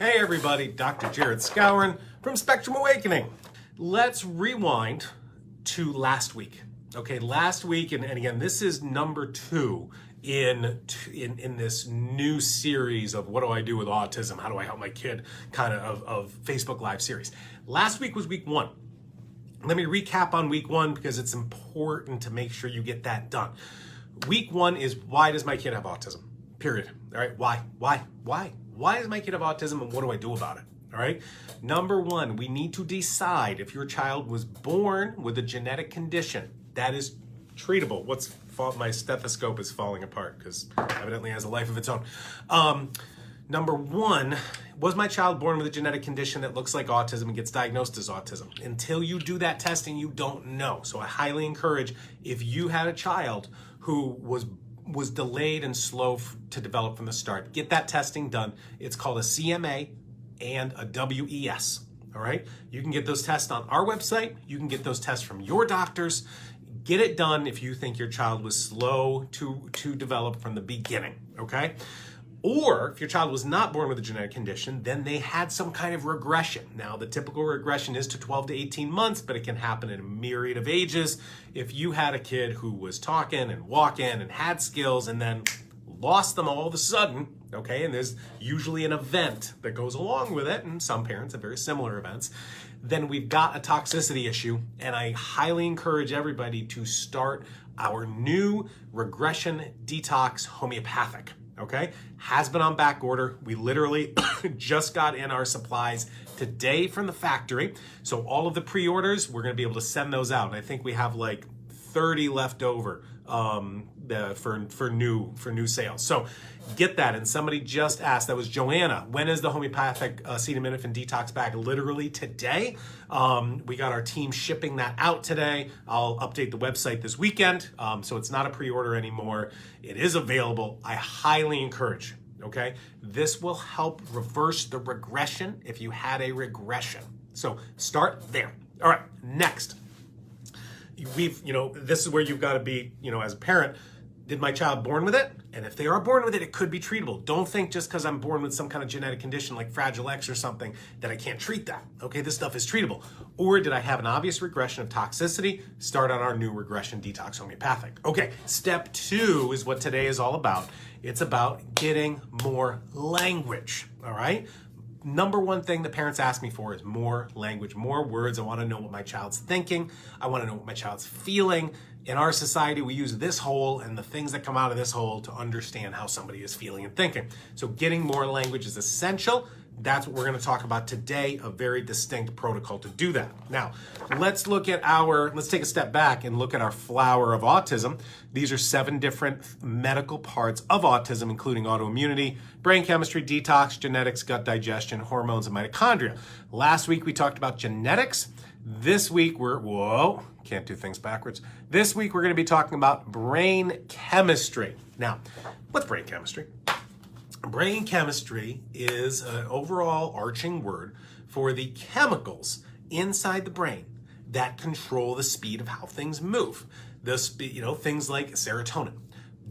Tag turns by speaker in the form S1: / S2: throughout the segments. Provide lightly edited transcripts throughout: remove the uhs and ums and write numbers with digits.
S1: Hey everybody, Dr. Jared Skowron from Spectrum Awakening. Let's rewind to last week. Okay, last week, and again, this is number 2 in this new series of what do I do with autism? How do I help my kid kind of Facebook Live series. Last week was week 1. Let me recap on week 1 because it's important to make sure you get that done. Week 1 is why does my kid have autism? Period. All right, why? Why does my kid have autism and what do I do about it? All right. Number 1, we need to decide if your child was born with a genetic condition that is treatable. My stethoscope is falling apart because evidently has a life of its own. Number 1, was my child born with a genetic condition that looks like autism and gets diagnosed as autism? Until you do that testing, you don't know. So I highly encourage, if you had a child who was delayed and slow to develop from the start, get that testing done. It's called a CMA and a WES. All right. You can get those tests on our website. You can get those tests from your doctors. Get it done if you think your child was slow to develop from the beginning. Okay. Or if your child was not born with a genetic condition, then they had some kind of regression. Now, the typical regression is to 12 to 18 months, but it can happen in a myriad of ages. If you had a kid who was talking and walking and had skills and then lost them all of a sudden, okay, and there's usually an event that goes along with it, and some parents have very similar events, then we've got a toxicity issue, and I highly encourage everybody to start our new regression detox homeopathic. Okay, has been on back order. We literally just got in our supplies today from the factory. So all of the pre-orders, we're going to be able to send those out. And I think we have like 30 left over for new sales. So get that. And somebody just asked, that was Joanna, when is the homeopathic acetaminophen detox bag? Literally today. We got our team shipping that out today. I'll update the website this weekend. So it's not a pre-order anymore. It is available. I highly encourage, okay? This will help reverse the regression if you had a regression. So start there. All right, next. This is where you've got to be, as a parent, did my child born with it? And if they are born with it, it could be treatable. Don't think just because I'm born with some kind of genetic condition like Fragile X or something that I can't treat that. Okay, this stuff is treatable. Or did I have an obvious regression of toxicity? Start on our new regression detox homeopathic. Okay, step 2 is what today is all about. It's about getting more language, all right? Number 1 thing the parents ask me for is more language, more words. I want to know what my child's thinking. I want to know what my child's feeling. In our society, we use this hole and the things that come out of this hole to understand how somebody is feeling and thinking. So getting more language is essential. That's what we're going to talk about today, a very distinct protocol to do that. Now, let's take a step back and look at our flower of autism. These are 7 different medical parts of autism, including autoimmunity, brain chemistry, detox, genetics, gut digestion, hormones, and mitochondria. Last week, we talked about genetics. This week, can't do things backwards. This week, we're going to be talking about brain chemistry. Now, what's brain chemistry? Brain chemistry is an overall arching word for the chemicals inside the brain that control the speed of how things move. Things like serotonin,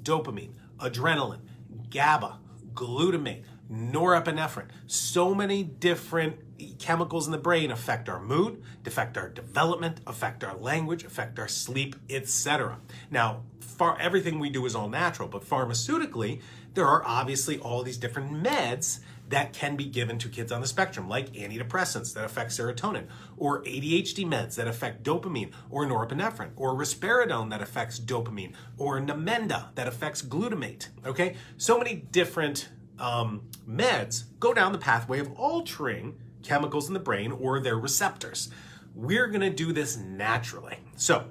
S1: dopamine, adrenaline, GABA, glutamate, norepinephrine. So many different chemicals in the brain affect our mood, affect our development, affect our language, affect our sleep, etc. Now, everything we do is all natural, but pharmaceutically, there are obviously all these different meds that can be given to kids on the spectrum, like antidepressants that affect serotonin, or ADHD meds that affect dopamine or norepinephrine, or risperidone that affects dopamine, or Namenda that affects glutamate, okay? So many different meds go down the pathway of altering chemicals in the brain or their receptors. We're gonna do this naturally. So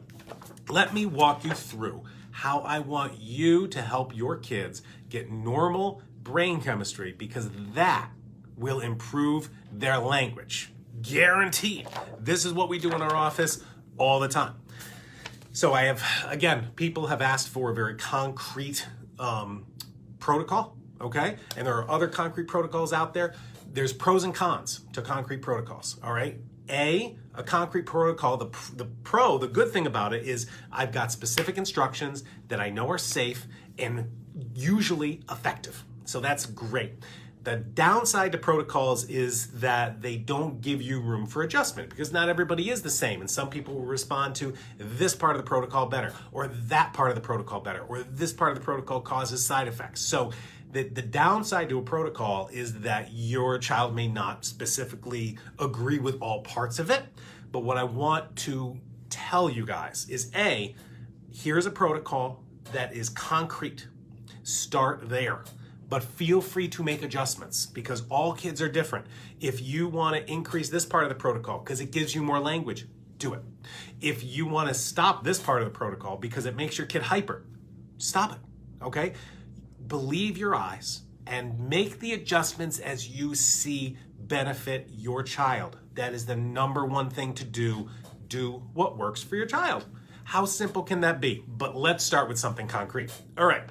S1: let me walk you through how I want you to help your kids get normal brain chemistry, because that will improve their language. Guaranteed. This is what we do in our office all the time. So people have asked for a very concrete protocol, okay? And there are other concrete protocols out there. There's pros and cons to concrete protocols, all right? A concrete protocol, the good thing about it is I've got specific instructions that I know are safe and usually effective. So that's great. The downside to protocols is that they don't give you room for adjustment because not everybody is the same. And some people will respond to this part of the protocol better, or that part of the protocol better, or this part of the protocol causes side effects. So the downside to a protocol is that your child may not specifically agree with all parts of it. But what I want to tell you guys is here's a protocol that is concrete. Start there. But feel free to make adjustments because all kids are different. If you want to increase this part of the protocol because it gives you more language, do it. If you want to stop this part of the protocol because it makes your kid hyper, stop it, okay? Believe your eyes and make the adjustments as you see benefit your child. That is the number one thing to do. Do what works for your child. How simple can that be? But let's start with something concrete. All right.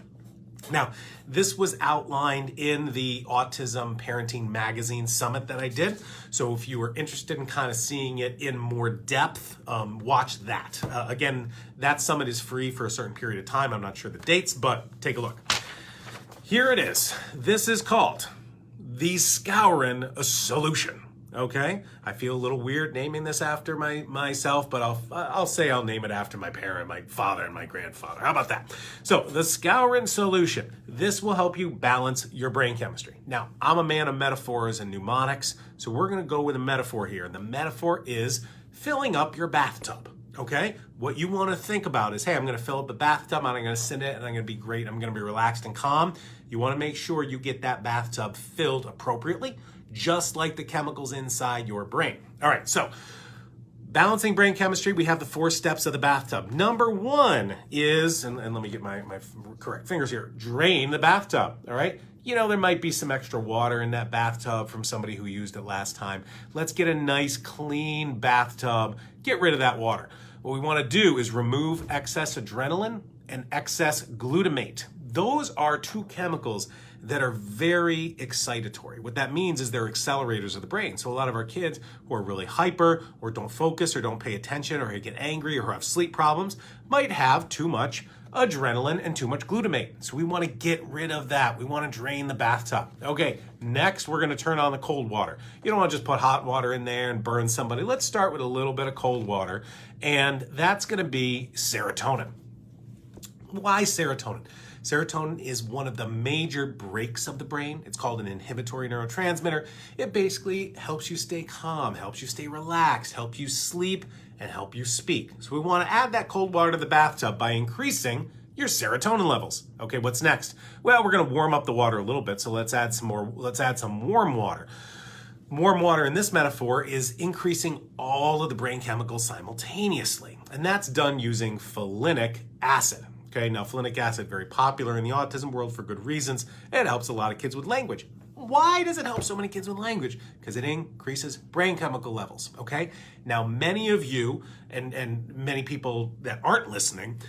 S1: Now, this was outlined in the Autism Parenting Magazine Summit that I did. So if you were interested in kind of seeing it in more depth, watch that. Again, that summit is free for a certain period of time. I'm not sure the dates, but take a look. Here it is. This is called the Skowron Solution. Okay, I feel a little weird naming this after myself, but I'll say I'll name it after my parent, my father, and my grandfather. How about that? So the Skowron Solution. This will help you balance your brain chemistry. Now, I'm a man of metaphors and mnemonics, so we're going to go with a metaphor here. And the metaphor is filling up your bathtub. Okay, what you want to think about is, hey, I'm going to fill up the bathtub, and I'm going to sit in it, and I'm going to be great. I'm going to be relaxed and calm. You want to make sure you get that bathtub filled appropriately, just like the chemicals inside your brain. All right, so balancing brain chemistry, we have the 4 steps of the bathtub. Number 1 is, and let me get my correct fingers here, drain the bathtub, all right? You know, there might be some extra water in that bathtub from somebody who used it last time. Let's get a nice clean bathtub, get rid of that water. What we want to do is remove excess adrenaline and excess glutamate. Those are 2 chemicals that are very excitatory. What that means is they're accelerators of the brain. So a lot of our kids who are really hyper or don't focus or don't pay attention or get angry or have sleep problems might have too much adrenaline and too much glutamate. So we want to get rid of that. We want to drain the bathtub. Okay, next we're going to turn on the cold water. You don't want to just put hot water in there and burn somebody. Let's start with a little bit of cold water, and that's going to be serotonin. Why serotonin? Serotonin is one of the major brakes of the brain. It's called an inhibitory neurotransmitter. It basically helps you stay calm, helps you stay relaxed, helps you sleep, and help you speak. So we want to add that cold water to the bathtub by increasing your serotonin levels. Okay, what's next? Well, we're going to warm up the water a little bit, so let's add some warm water. Warm water in this metaphor is increasing all of the brain chemicals simultaneously, and that's done using folinic acid. Okay, now folinic acid, very popular in the autism world for good reasons. It helps a lot of kids with language. Why does it help so many kids with language? Because it increases brain chemical levels, okay? Now, many of you and many people that aren't listening,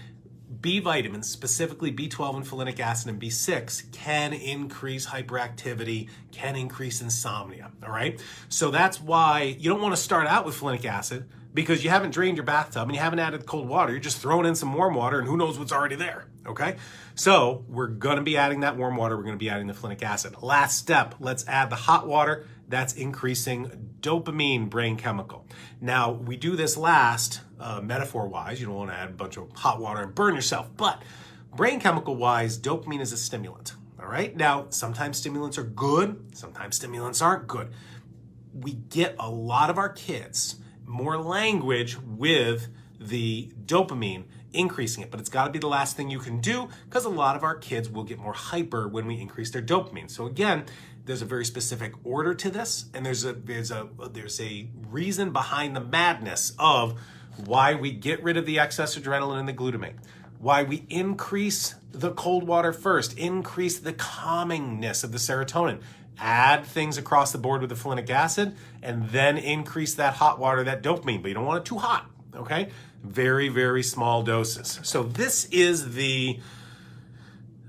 S1: B vitamins, specifically B12 and folinic acid and B6, can increase hyperactivity, can increase insomnia, all right? So that's why you don't want to start out with folinic acid because you haven't drained your bathtub and you haven't added cold water. You're just throwing in some warm water and who knows what's already there, okay? So we're going to be adding that warm water. We're going to be adding the folinic acid. Last step, let's add the hot water. That's increasing dopamine brain chemical. Now, we do this last, metaphor-wise. You don't want to add a bunch of hot water and burn yourself. But brain chemical-wise, dopamine is a stimulant, all right? Now, sometimes stimulants are good. Sometimes stimulants aren't good. We get a lot of our kids more language with the dopamine increasing it, but it's got to be the last thing you can do because a lot of our kids will get more hyper when we increase their dopamine. So again, there's a very specific order to this, and there's a reason behind the madness of why we get rid of the excess adrenaline and the glutamate, why we increase the cold water first, increase the calmingness of the serotonin, add things across the board with the folinic acid, and then increase that hot water, that dopamine, but you don't want it too hot, okay? Very, very small doses. So this is the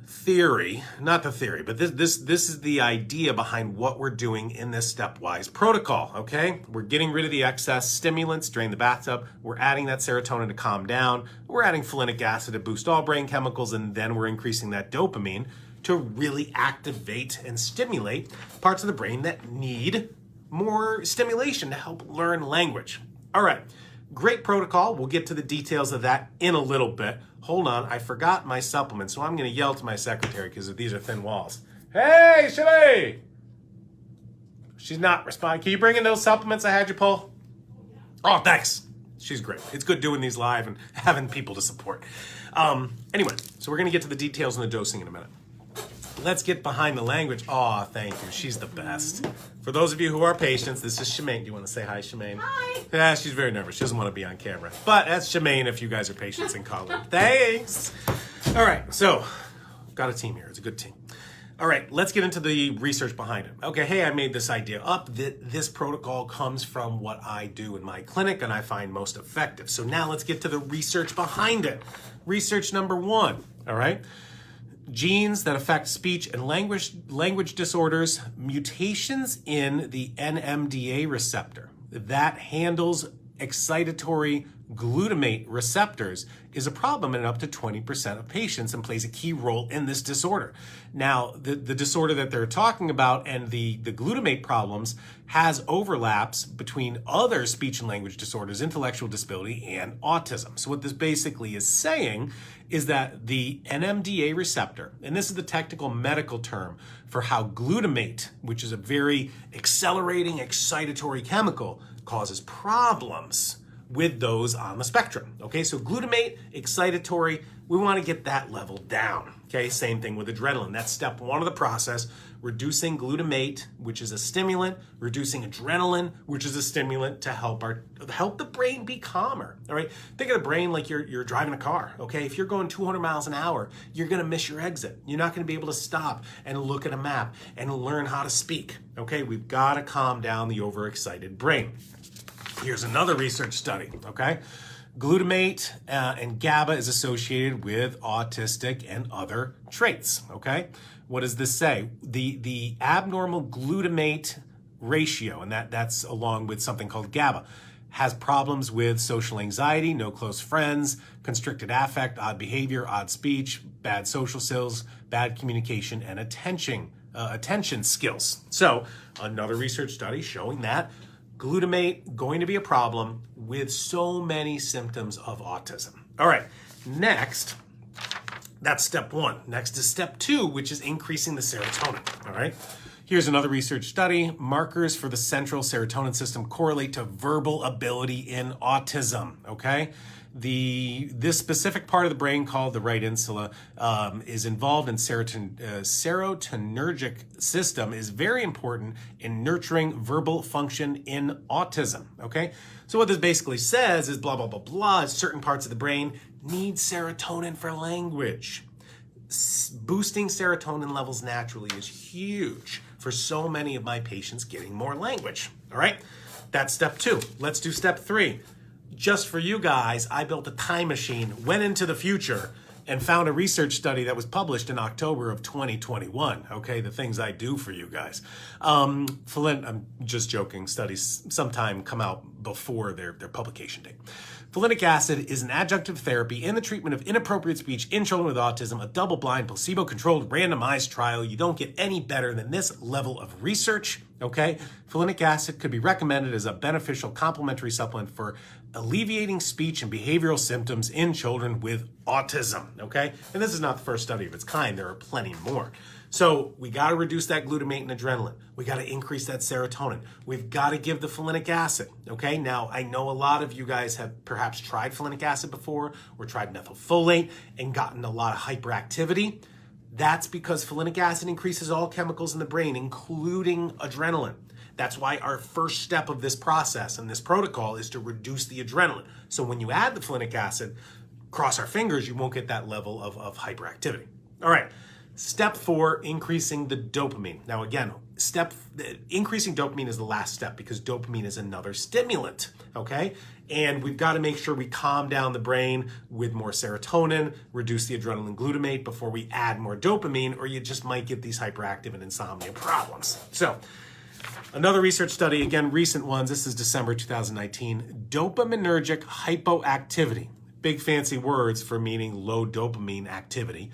S1: theory, not the theory, but this is the idea behind what we're doing in this stepwise protocol, okay? We're getting rid of the excess stimulants, drain the bathtub, we're adding that serotonin to calm down, we're adding folinic acid to boost all brain chemicals, and then we're increasing that dopamine to really activate and stimulate parts of the brain that need more stimulation to help learn language. All right, great protocol. We'll get to the details of that in a little bit. Hold on, I forgot my supplements, so I'm going to yell to my secretary because these are thin walls. Hey, Shelly! She's not responding. Can you bring in those supplements I had you pull? Oh, thanks. She's great. It's good doing these live and having people to support. Anyway, so we're going to get to the details and the dosing in a minute. Let's get behind the language. Oh, thank you. She's the best. For those of you who are patients, this is Shemaine. Do you want to say hi, Shemaine?
S2: Hi.
S1: Yeah, she's very nervous. She doesn't want to be on camera. But that's Shemaine if you guys are patients and call her. Thanks. All right, so got a team here. It's a good team. All right, let's get into the research behind it. Okay, hey, I made this idea up. This protocol comes from what I do in my clinic and I find most effective. So now let's get to the research behind it. Research number 1, all right? Genes that affect speech and language disorders, mutations in the NMDA receptor that handles excitatory glutamate receptors is a problem in up to 20% of patients and plays a key role in this disorder. Now, the disorder that they're talking about and the glutamate problems has overlaps between other speech and language disorders, intellectual disability, and autism. So what this basically is saying is that the NMDA receptor, and this is the technical medical term for how glutamate, which is a very accelerating, excitatory chemical, causes problems with those on the spectrum. Okay, so glutamate, excitatory, we want to get that level down. Okay, same thing with adrenaline. That's step 1 of the process. Reducing glutamate, which is a stimulant, reducing adrenaline, which is a stimulant to help the brain be calmer. All right, think of the brain like you're driving a car. Okay, if you're going 200 miles an hour, you're going to miss your exit. You're not going to be able to stop and look at a map and learn how to speak. Okay, we've got to calm down the overexcited brain. Here's another research study, okay? Glutamate and GABA is associated with autistic and other traits, okay? What does this say? The abnormal glutamate ratio, and that's along with something called GABA, has problems with social anxiety, no close friends, constricted affect, odd behavior, odd speech, bad social skills, bad communication, and attention skills. So another research study showing that glutamate going to be a problem with so many symptoms of autism. All right, next, that's step 1. Next is step 2, which is increasing the serotonin, all right? Here's another research study. Markers for the central serotonin system correlate to verbal ability in autism, okay? This specific part of the brain called the right insula is involved in serotonergic system is very important in nurturing verbal function in autism, okay? So what this basically says is blah, blah, blah, blah, certain parts of the brain need serotonin for language. Boosting serotonin levels naturally is huge for so many of my patients getting more language, all right? That's step 2. Let's do step 3. Just for you guys, I built a time machine, went into the future, and found a research study that was published in October of 2021. Okay, the things I do for you guys. I'm just joking. Studies sometime come out before their publication date. Folinic acid is an adjunctive therapy in the treatment of inappropriate speech in children with autism, a double-blind, placebo-controlled, randomized trial. You don't get any better than this level of research, okay? Folinic acid could be recommended as a beneficial complementary supplement for alleviating speech and behavioral symptoms in children with autism, okay? And this is not the first study of its kind. There are plenty more. So we got to reduce that glutamate and adrenaline. We got to increase that serotonin. We've got to give the folinic acid, okay? Now, I know a lot of you guys have perhaps tried folinic acid before or tried methylfolate and gotten a lot of hyperactivity. That's because folinic acid increases all chemicals in the brain, including adrenaline. That's why our first step of this process and this protocol is to reduce the adrenaline. So when you add the folinic acid, cross our fingers, you won't get that level of hyperactivity. All right. Step 4, increasing the dopamine. Now again, increasing dopamine is the last step because dopamine is another stimulant, okay? And we've got to make sure we calm down the brain with more serotonin, reduce the adrenaline glutamate before we add more dopamine, or you just might get these hyperactive and insomnia problems. So another research study, again, recent ones, this is December 2019, dopaminergic hypoactivity. Big fancy words for meaning low dopamine activity.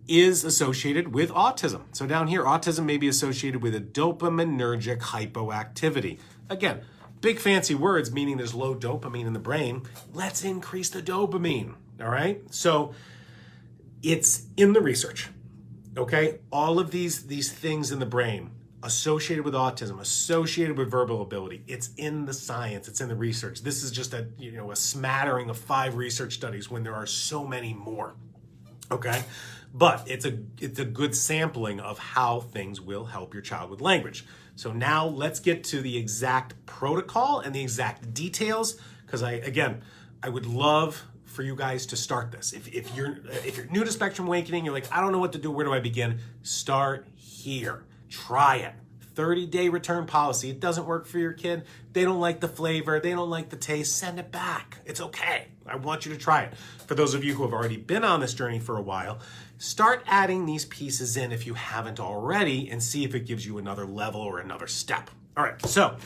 S1: is associated with autism. So down here, autism may be associated with a dopaminergic hypoactivity. Again, big fancy words meaning there's low dopamine in the brain. Let's increase the dopamine, all right? So it's in the research, okay? All of these things in the brain associated with autism, associated with verbal ability, it's in the science, it's in the research. This is just a smattering of 5 research studies when there are so many more, okay? But it's a good sampling of how things will help your child with language. So now let's get to the exact protocol and the exact details, because I would love for you guys to start this. If you're new to Spectrum Awakening, you're like, I don't know what to do, where do I begin? Start here. Try it. 30-day return policy. It doesn't work for your kid. They don't like the flavor. They don't like the taste. Send it back. It's okay. I want you to try it. For those of you who have already been on this journey for a while, start adding these pieces in if you haven't already and see if it gives you another level or another step. All right, so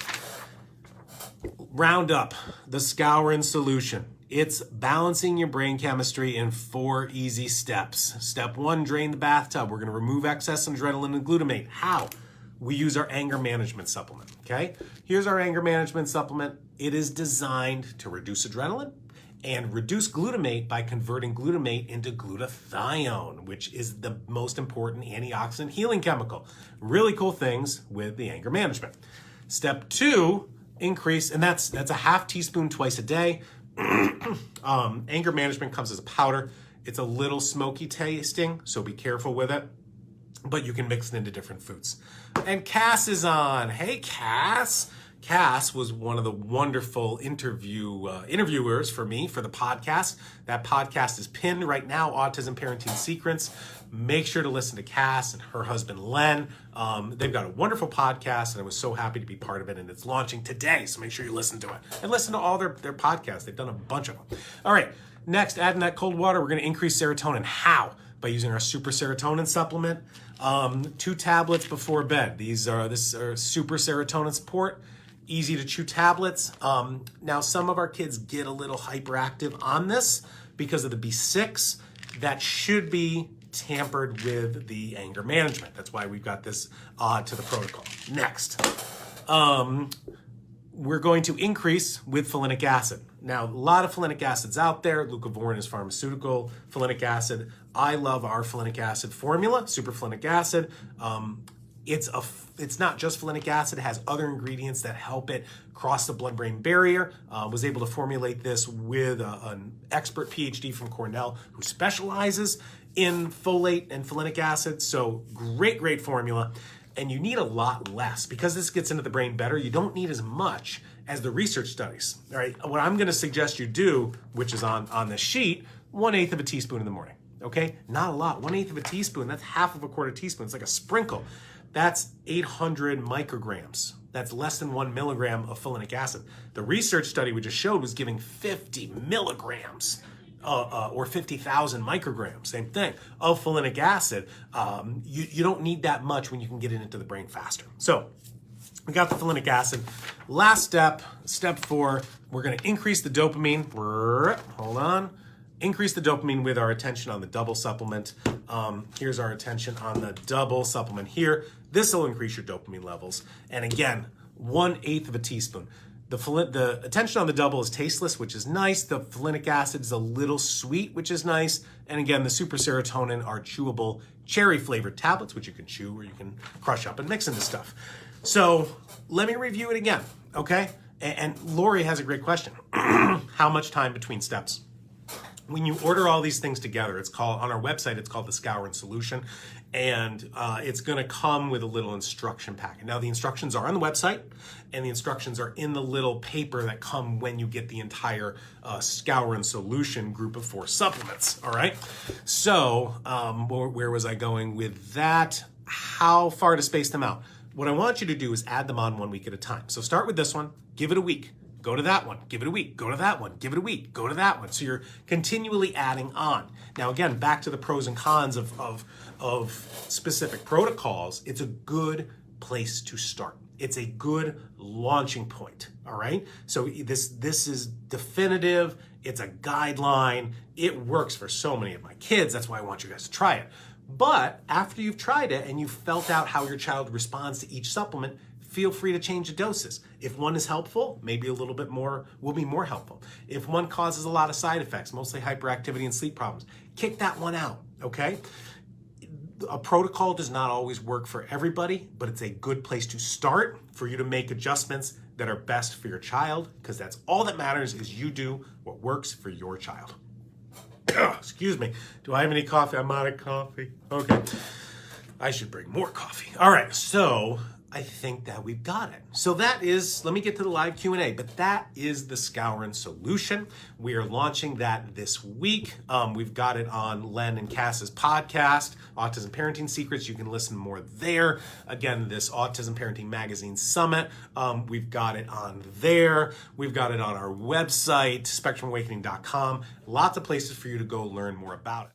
S1: round up the Skowron solution. It's balancing your brain chemistry in 4 easy steps. Step 1, drain the bathtub. We're going to remove excess adrenaline and glutamate. How? We use our anger management supplement, okay? Here's our anger management supplement. It is designed to reduce adrenaline and reduce glutamate by converting glutamate into glutathione, which is the most important antioxidant healing chemical. Really cool things with the anger management. Step 2, increase, and that's a half teaspoon twice a day. Anger management comes as a powder. It's a little smoky tasting, so be careful with it. But you can mix it into different foods. And Cass is on. Hey, Cass. Cass was one of the wonderful interviewers for me for the podcast. That podcast is pinned right now, Autism Parenting Secrets. Make sure to listen to Cass and her husband, Len. They've got a wonderful podcast, and I was so happy to be part of it, and it's launching today, so make sure you listen to it. And listen to all their podcasts. They've done a bunch of them. All right, next, adding that cold water, we're going to increase serotonin. How? By using our super serotonin supplement. 2 tablets before bed. This are super serotonin support. Easy to chew tablets. Now, some of our kids get a little hyperactive on this because of the B6. That should be tampered with the anger management. That's why we've got this to the protocol. Next, we're going to increase with folinic acid. Now, a lot of folinic acids out there. Leucovorin is pharmaceutical. Folinic acid. I love our folinic acid formula, super folinic acid. It's not just folinic acid. It has other ingredients that help it cross the blood-brain barrier. Was able to formulate this with an expert PhD from Cornell who specializes in folate and folinic acid. So great formula. And you need a lot less. Because this gets into the brain better, you don't need as much as the research studies. All right, what I'm gonna suggest you do, which is on the sheet, 1/8 of a teaspoon in the morning, okay? Not a lot, 1/8 of a teaspoon, that's half of a quarter teaspoon, it's like a sprinkle. That's 800 micrograms. That's less than 1 milligram of folinic acid. The research study we just showed was giving 50 milligrams or 50,000 micrograms, same thing, of folinic acid. You don't need that much when you can get it into the brain faster. So we got the folinic acid. Last step, step 4, we're gonna increase the dopamine. Hold on. Increase the dopamine with our attention on the double supplement. Here's our attention on the double supplement here. This will increase your dopamine levels. And again, 1/8 of a teaspoon. The attention on the double is tasteless, which is nice. The folinic acid is a little sweet, which is nice. And again, the super serotonin are chewable cherry flavored tablets, which you can chew or you can crush up and mix into stuff. So let me review it again, okay? And Lori has a great question. How much time between steps? When you order all these things together, it's called, on our website, it's called the Skowron Solution, and it's gonna come with a little instruction packet. Now the instructions are on the website, and the instructions are in the little paper that come when you get the entire Skowron Solution group of 4 supplements, all right? So, where was I going with that? How far to space them out? What I want you to do is add them on 1 week at a time. So start with this one, give it a week. Go to that one, give it a week, go to that one, give it a week, go to that one. So you're continually adding on. Now again, back to the pros and cons of specific protocols, it's a good place to start. It's a good launching point, all right? So this is definitive, it's a guideline, it works for so many of my kids, that's why I want you guys to try it. But after you've tried it and you've felt out how your child responds to each supplement, feel free to change the doses. If one is helpful, maybe a little bit more will be more helpful. If one causes a lot of side effects, mostly hyperactivity and sleep problems, kick that one out, okay? A protocol does not always work for everybody, but it's a good place to start for you to make adjustments that are best for your child, because that's all that matters, is you do what works for your child. Excuse me. Do I have any coffee? I'm out of coffee. Okay. I should bring more coffee. All right. So I think that we've got it. So that is, let me get to the live Q&A, but that is the Skowron solution. We are launching that this week. We've got it on Len and Cass's podcast, Autism Parenting Secrets. You can listen more there. Again, this Autism Parenting Magazine Summit, we've got it on there. We've got it on our website, spectrumawakening.com. Lots of places for you to go learn more about it.